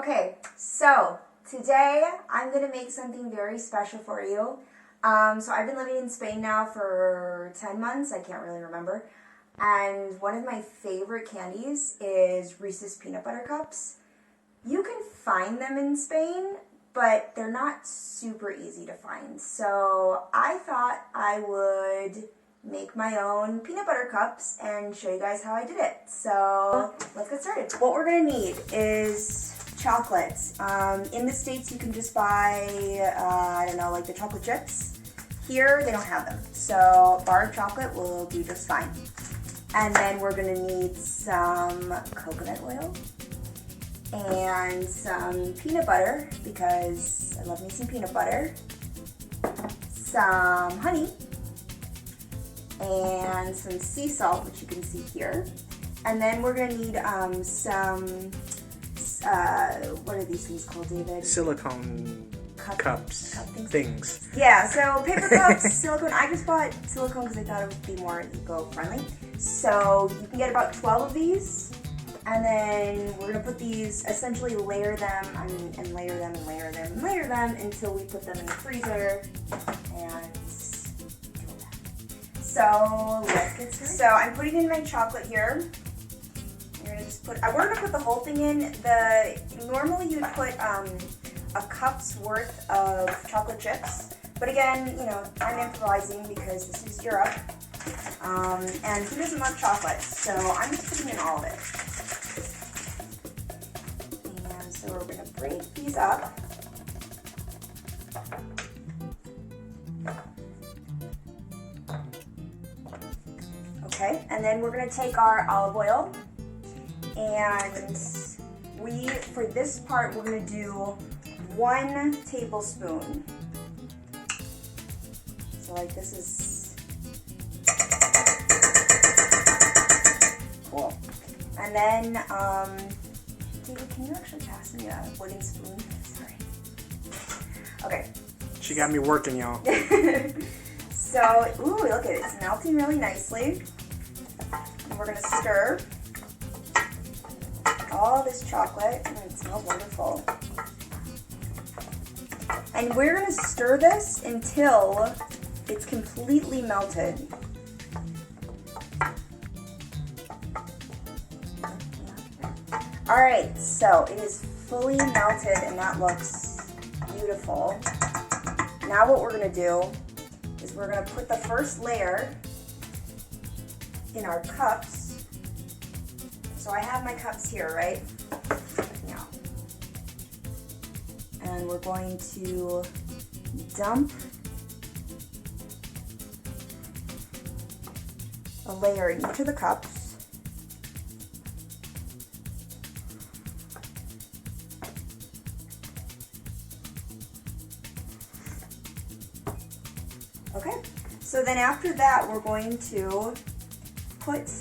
Okay, so today I'm going to make something very special for you. So I've been living in Spain now for 10 months, I can't really remember. And one of my favorite candies is Reese's Peanut Butter Cups. You can find them in Spain, but they're not super easy to find. So I thought I would make my own peanut butter cups and show you guys how I did it. So let's get started. What we're going to need is chocolates. In the States you can just buy, I don't know, like the chocolate chips. Here they don't have them. So bar chocolate will do just fine. And then we're going to need some coconut oil and some peanut butter because I love me some peanut butter, some honey, and some sea salt, which you can see here. And then we're going to need some, what are these things called, David? Silicone cups. Things. Yeah, so paper cups, silicone. I just bought silicone because I thought it would be more eco-friendly. So you can get about 12 of these. And then we're going to put these, essentially layer them and layer them and layer them and layer them until we put them in the freezer. And so let's get started. So I'm putting in my chocolate here. We're gonna just we're gonna put the whole thing in. Normally you would put a cup's worth of chocolate chips, but again, you know, I'm improvising because this is Europe, and who doesn't love chocolate? So I'm just putting in all of it. And so we're gonna break these up. Okay, and then we're going to take our olive oil, and for this part, we're going to do 1 tablespoon. So like this is cool. And then, David, can you actually pass me a wooden spoon? Sorry. Okay. She got me working, y'all. So, ooh, look at it. It's melting really nicely. And we're going to stir all this chocolate. And it smells wonderful. And we're going to stir this until it's completely melted. Alright, so it is fully melted and that looks beautiful. Now what we're going to do is we're going to put the first layer in our cups. So I have my cups here, right? Yeah. And we're going to dump a layer in each of the cups. Okay, so then after that, we're going to put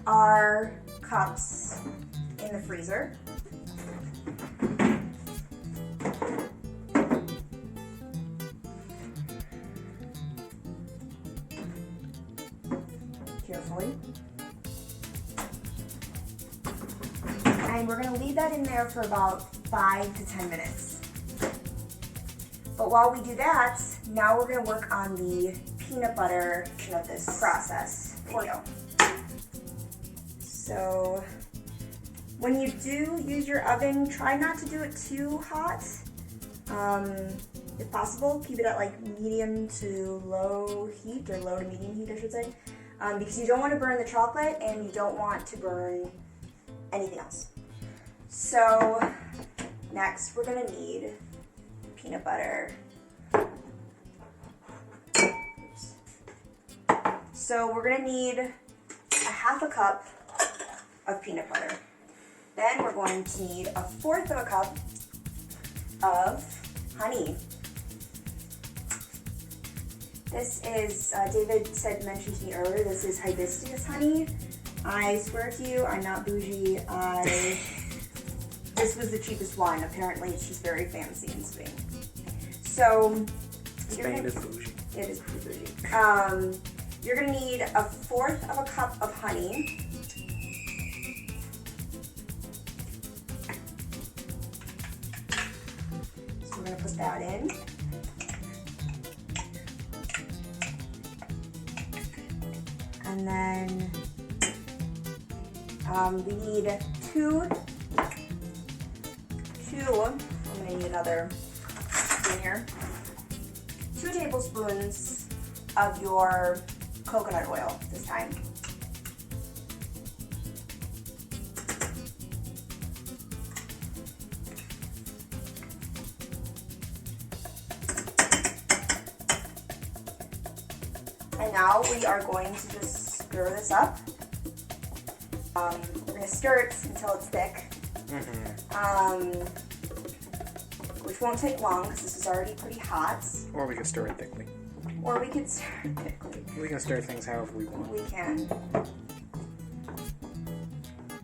our cups in the freezer. Carefully. And we're going to leave that in there for about 5 to 10 minutes. But while we do that, now we're going to work on the peanut butter of this process video. So when you do use your oven, try not to do it too hot. If possible, keep it at like medium to low heat, or low to medium heat, I should say, because you don't want to burn the chocolate and you don't want to burn anything else. So next we're going to need peanut butter. So we're going to need a 1/2 cup of peanut butter. Then we're going to need 1/4 cup of honey. This is, David mentioned to me earlier, this is hibiscus honey. I swear to you, I'm not bougie. This was the cheapest one. Apparently it's just very fancy in Spain. So Spain is bougie. It is pretty bougie. You're going to need 1/4 cup of honey. that in. And then we need two, I'm gonna need another spoon here, 2 tablespoons of your coconut oil this time. And now we are going to just stir this up. We're going to stir it until it's thick, which won't take long because this is already pretty hot. Or we can stir it thickly. Or we could stir it thickly. We can stir things however we want. We can.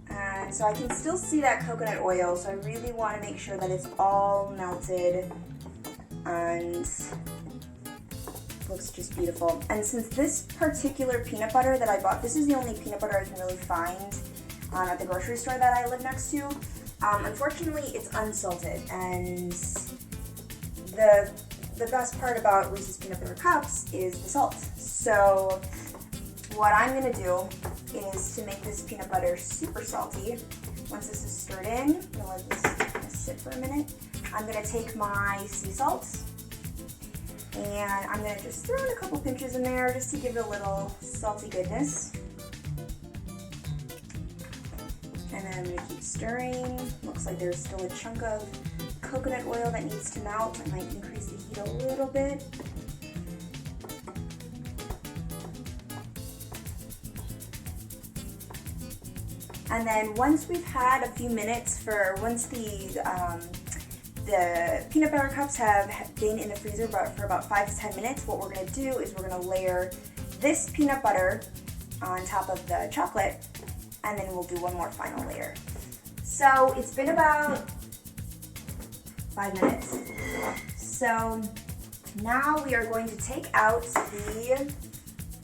And so I can still see that coconut oil, so I really want to make sure that it's all melted and looks just beautiful. And since this particular peanut butter that I bought, this is the only peanut butter I can really find at the grocery store that I live next to. Unfortunately, it's unsalted, and the best part about Reese's peanut butter cups is the salt. So what I'm gonna do is to make this peanut butter super salty. Once this is stirred in, I'm gonna let this sit for a minute. I'm gonna take my sea salt, and I'm gonna just throw in a couple pinches in there just to give it a little salty goodness. And then I'm gonna keep stirring. Looks like there's still a chunk of coconut oil that needs to melt. I might increase the heat a little bit. And then once we've had a few minutes once the peanut butter cups have been in the freezer for about 5 to 10 minutes, what we're gonna do is we're gonna layer this peanut butter on top of the chocolate, and then we'll do one more final layer. So it's been about 5 minutes. So now we are going to take out the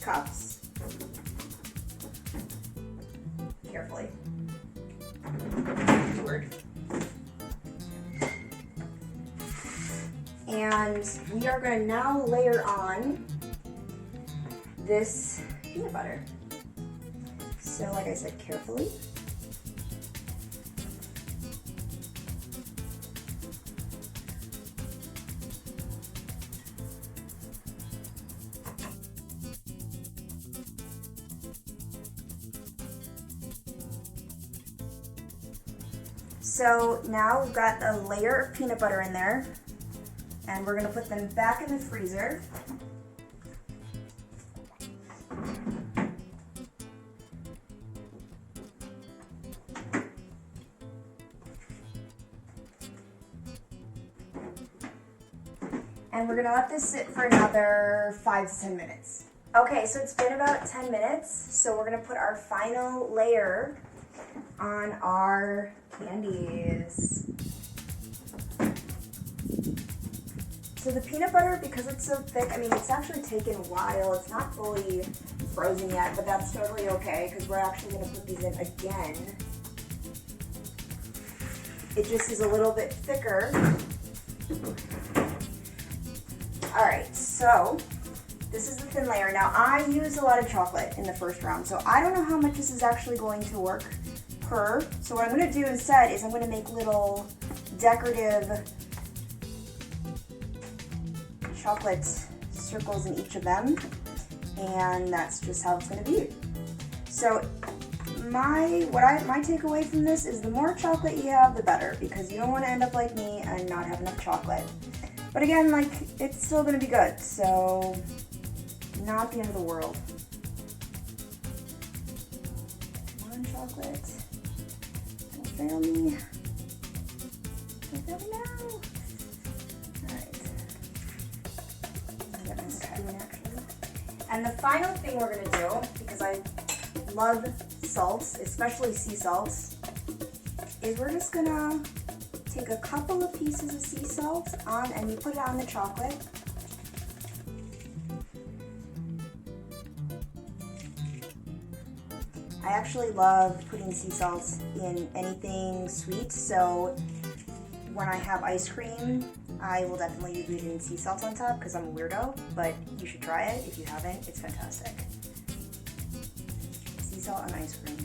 cups. Carefully. And we are going to now layer on this peanut butter. So like I said, carefully. So now we've got a layer of peanut butter in there, and we're going to put them back in the freezer. And we're gonna let this sit for another 5 to 10 minutes. Okay, so it's been about 10 minutes, so we're gonna put our final layer on our candies. So the peanut butter, because it's so thick, I mean, it's actually taken a while. It's not fully frozen yet, but that's totally okay, because we're actually gonna put these in again. It just is a little bit thicker. All right, so this is the thin layer. Now, I used a lot of chocolate in the first round, so I don't know how much this is actually going to work per. So what I'm gonna do instead is I'm gonna make little decorative chocolate circles in each of them, and that's just how it's gonna be. So my takeaway from this is the more chocolate you have, the better, because you don't wanna end up like me and not have enough chocolate. But again, like, it's still gonna be good, so not the end of the world. Come on, chocolate. Don't fail me. Don't fail me now. Alright. I'm gonna get my spoon, actually. And the final thing we're gonna do, because I love salts, especially sea salts, is we're just gonna take a couple of pieces of sea salt and you put it on the chocolate. I actually love putting sea salt in anything sweet, so when I have ice cream, I will definitely be putting sea salt on top because I'm a weirdo, but you should try it if you haven't. It's fantastic. Sea salt on ice cream.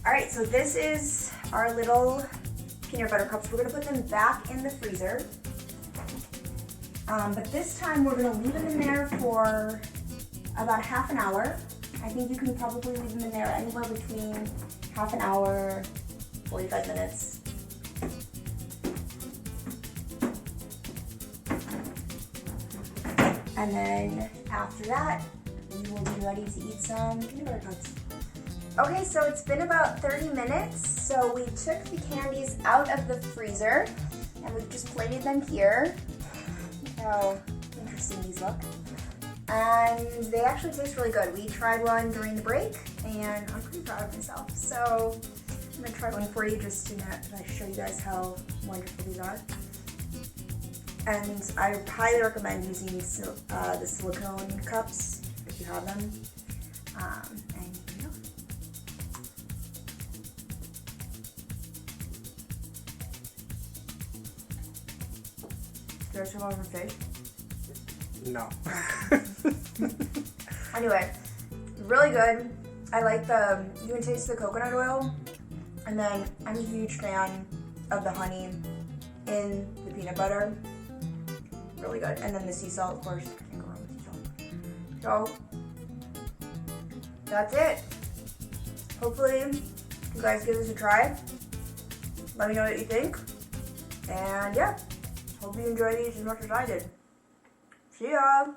Alright, so this is our little peanut butter cups. We're going to put them back in the freezer. But this time we're going to leave them in there for about half an hour. I think you can probably leave them in there anywhere between half an hour, 45 minutes. And then after that, we will be ready to eat some peanut butter cups. Okay, so it's been about 30 minutes. So we took the candies out of the freezer and we've just plated them here. Look how interesting these look. And they actually taste really good. We tried one during the break and I'm pretty proud of myself. So I'm gonna try one for you just to show you guys how wonderful these are. And I highly recommend using the silicone cups if you have them. And you know. There's some on your face. No. Anyway, really good. I like you can taste the coconut oil. And then I'm a huge fan of the honey in the peanut butter. Really good. And then the sea salt, of course. I can't go wrong with sea salt. So, that's it. Hopefully, you guys give this a try. Let me know what you think. And yeah, hope you enjoy these as much as I did. See ya!